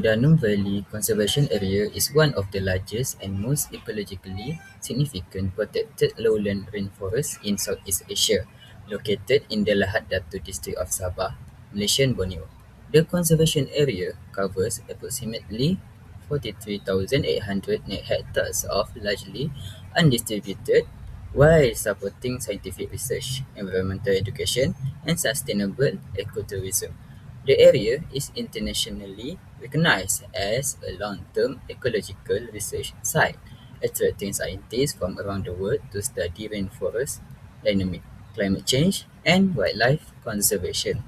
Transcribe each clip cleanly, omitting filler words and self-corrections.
Danum Valley Conservation Area is one of the largest and most ecologically significant protected lowland rainforests in Southeast Asia, located in the Lahad Datu district of Sabah, Malaysian Borneo. The conservation area covers approximately 43,800 net hectares of largely undistributed while supporting scientific research, environmental education, and sustainable ecotourism. The area is internationally recognized as a long-term ecological research site, attracting scientists from around the world to study rainforest dynamic, climate change, and wildlife conservation.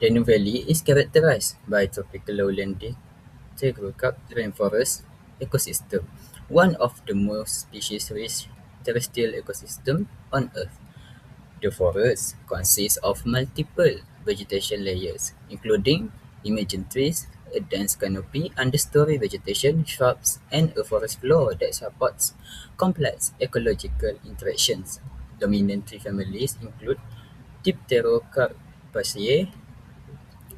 Danum Valley is characterized by tropical lowland Tegurkap rainforest ecosystem, one of the most species-rich terrestrial ecosystem on Earth. The forest consists of multiple vegetation layers, including emergent trees, a dense canopy, understory vegetation, shrubs, and a forest floor that supports complex ecological interactions. Dominant tree families include Dipterocarpaceae,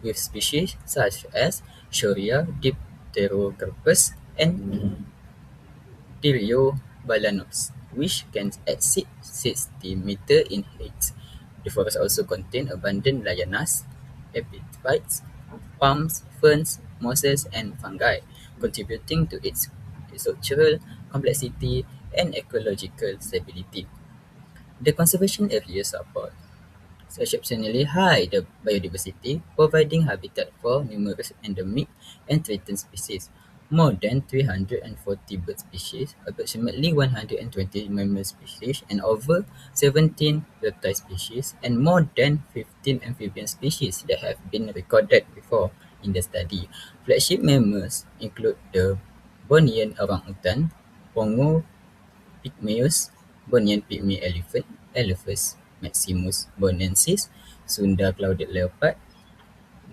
with species such as Shorea dipterocarpus and Tiliobalanus, which can exceed 60 meters in height. The forest also contains abundant lianas, epiphytes, palms, ferns, mosses, and fungi, contributing to its structural complexity and ecological stability. The conservation area supports exceptionally high biodiversity, providing habitat for numerous endemic and threatened species. More than 340 bird species, approximately 120 mammal species, and over 17 reptile species, and more than 15 amphibian species that have been recorded before in the study. Flagship mammals include the Bornean orangutan, Pongo pygmaeus, Bornean pygmy elephant, Elephas maximus bornensis, Sunda clouded leopard,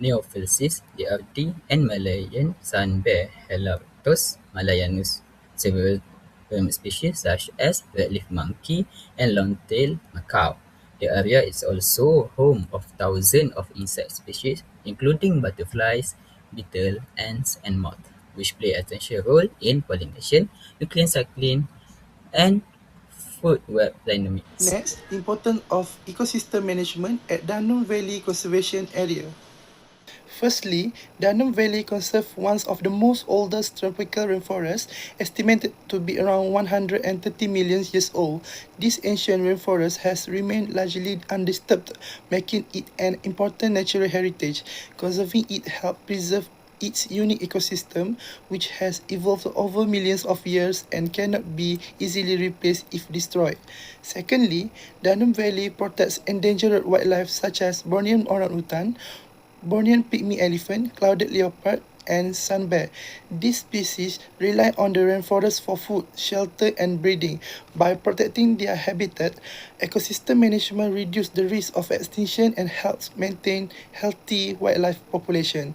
Neophysis drd, and Malayan sun bear Helarctos malayanus. Several primate species such as red-leaf monkey and long-tailed macaw. The area is also home of thousands of insect species, including butterflies, beetles, ants, and moths, which play an essential role in pollination, nuclear cycling, and food web dynamics. Next, the importance of ecosystem management at Danum Valley Conservation Area. Firstly, Danum Valley conserves one of the most oldest tropical rainforests, estimated to be around 130 million years old. This ancient rainforest has remained largely undisturbed, making it an important natural heritage. Conserving it helps preserve its unique ecosystem, which has evolved over millions of years and cannot be easily replaced if destroyed. Secondly, Danum Valley protects endangered wildlife such as Bornean orangutan, Bornean pygmy elephant, clouded leopard, and sun bear. These species rely on the rainforest for food, shelter, and breeding. By protecting their habitat, ecosystem management reduces the risk of extinction and helps maintain healthy wildlife population.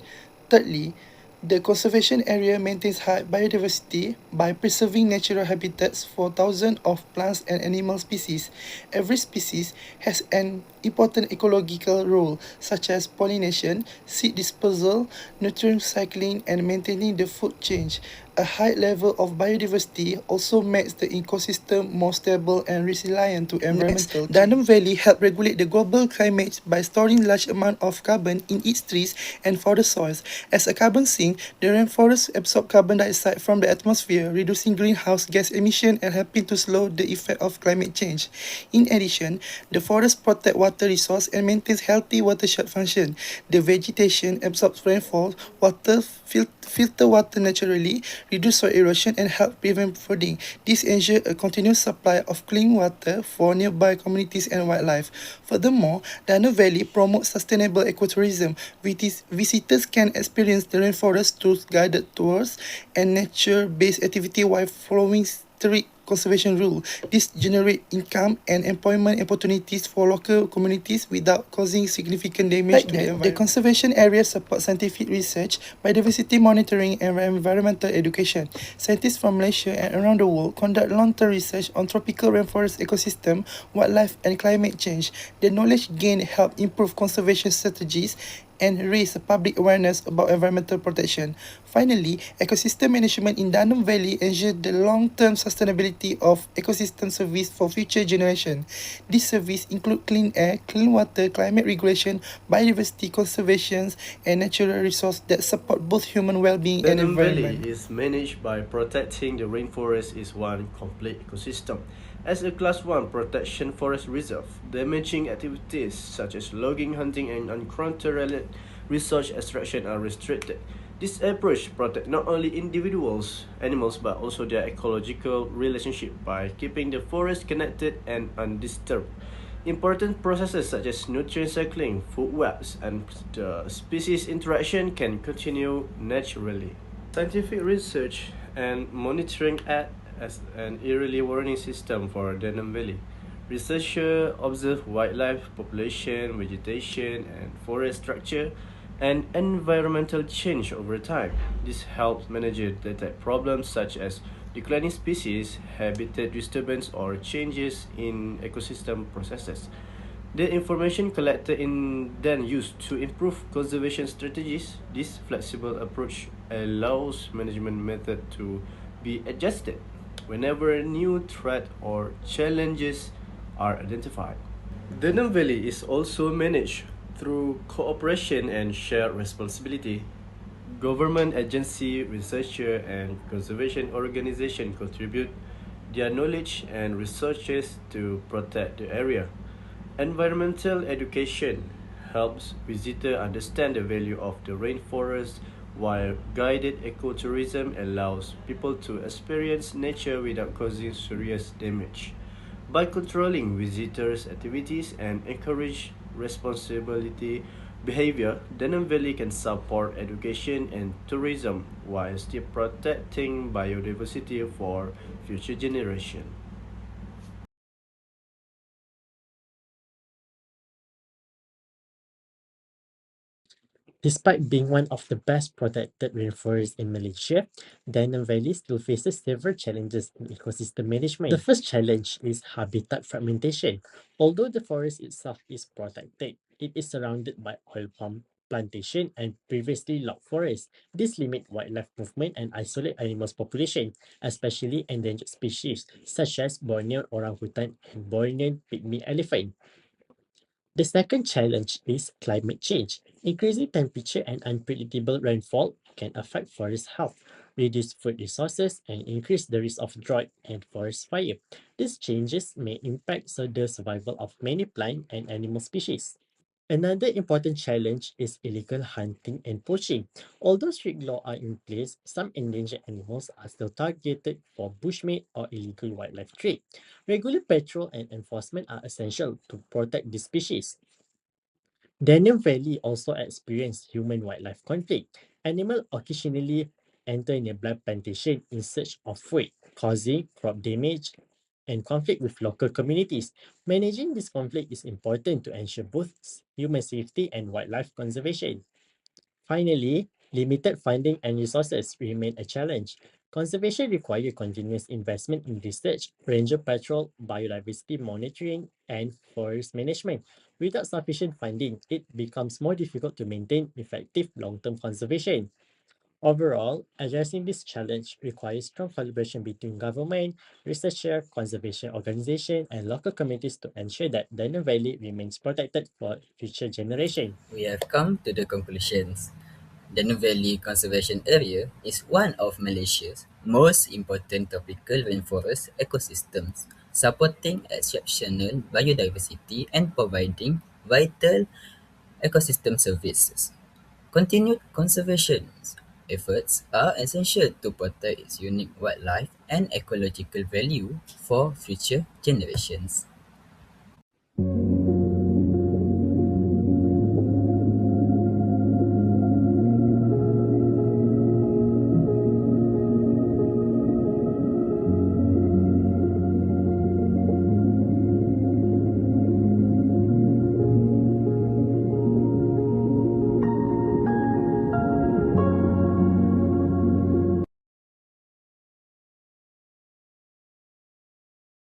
Thirdly, the conservation area maintains high biodiversity by preserving natural habitats for thousands of plants and animal species. Every species has an important ecological role, such as pollination, seed dispersal, nutrient cycling, and maintaining the food chain. A high level of biodiversity also makes the ecosystem more stable and resilient to environmental change. Danum Valley helps regulate the global climate by storing large amounts of carbon in its trees and forest soils. As a carbon sink, the rainforest absorbs carbon dioxide from the atmosphere, reducing greenhouse gas emission and helping to slow the effect of climate change. In addition, the forest protects water resource and maintains healthy watershed function. The vegetation absorbs rainfall, water filter water naturally, reduce soil erosion, and help prevent flooding. This ensures a continuous supply of clean water for nearby communities and wildlife. Furthermore, Danum Valley promotes sustainable ecotourism. Visitors can experience the rainforest through guided tours and nature-based activity while following strict conservation rules. This generates income and employment opportunities for local communities without causing significant damage to the environment. The conservation area supports scientific research, biodiversity monitoring, and environmental education. Scientists from Malaysia and around the world conduct long-term research on tropical rainforest ecosystem, wildlife, and climate change. The knowledge gained help improve conservation strategies, and raise public awareness about environmental protection. Finally, ecosystem management in Danum Valley ensures the long-term sustainability of ecosystem service for future generations. These services include clean air, clean water, climate regulation, biodiversity conservation, and natural resources that support both human well-being and Danum Valley environment. is managed by protecting the rainforest is one complete ecosystem. As a Class 1 protection forest reserve, damaging activities such as logging, hunting, and uncontrolled resource extraction are restricted. This approach protects not only individuals, animals, but also their ecological relationship by keeping the forest connected and undisturbed. Important processes such as nutrient cycling, food webs, and the species interaction can continue naturally. Scientific research and monitoring act as an early warning system for Danum Valley. Researchers observe wildlife population, vegetation, and forest structure and environmental change over time. This helps managers detect problems such as declining species, habitat disturbance, or changes in ecosystem processes. The information collected in then used to improve conservation strategies. This flexible approach allows management method to be adjusted whenever a new threat or challenges are identified. Danum Valley is also managed through cooperation and shared responsibility. Government agency, researcher, and conservation organization contribute their knowledge and resources to protect the area. Environmental education helps visitors understand the value of the rainforest, while guided ecotourism allows people to experience nature without causing serious damage. By controlling visitors' activities and encourage responsibility behavior, Danum Valley can support education and tourism while still protecting biodiversity for future generations. Despite being one of the best protected rainforests in Malaysia, Danum Valley still faces several challenges in ecosystem management. The first challenge is habitat fragmentation. Although the forest itself is protected, it is surrounded by oil palm plantation and previously logged forest. This limit wildlife movement and isolate animals population, especially endangered species such as Borneo orangutan and Borneo pygmy elephant. The second challenge is climate change. Increasing temperature and unpredictable rainfall can affect forest health, reduce food resources, and increase the risk of drought and forest fire. These changes may impact the survival of many plant and animal species. Another important challenge is illegal hunting and poaching. Although strict laws are in place, some endangered animals are still targeted for bushmeat or illegal wildlife trade. Regular patrol and enforcement are essential to protect the species. Danum Valley also experienced human-wildlife conflict. Animals occasionally enter nearby plantation in search of food, causing crop damage and conflict with local communities. Managing this conflict is important to ensure both human safety and wildlife conservation. Finally, limited funding and resources remain a challenge. Conservation requires continuous investment in research, ranger patrol, biodiversity monitoring, and forest management. Without sufficient funding, it becomes more difficult to maintain effective long-term conservation. Overall, addressing this challenge requires strong collaboration between government, researcher, conservation organization, and local communities to ensure that Danum Valley remains protected for future generations. We have come to the conclusions. The Danube Valley Conservation Area is one of Malaysia's most important tropical rainforest ecosystems, supporting exceptional biodiversity and providing vital ecosystem services. Continued conservation efforts are essential to protect its unique wildlife and ecological value for future generations.